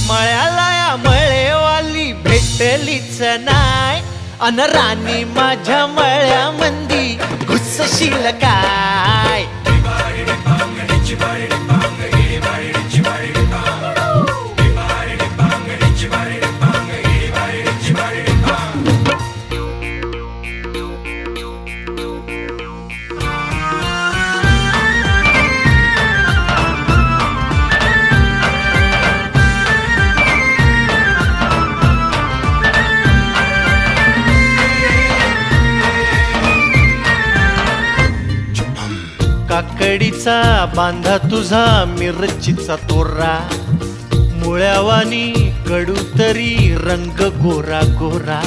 मळ्याला या मळेवाली भेटलीच नाय, अन राणी माझ्या मळ्यामंदी घुसशील काय? काकडीचा बांधा तुझा मिरचीचा तोरा, मुळ्यावानी कडू तरी रंग गोरा गोरा.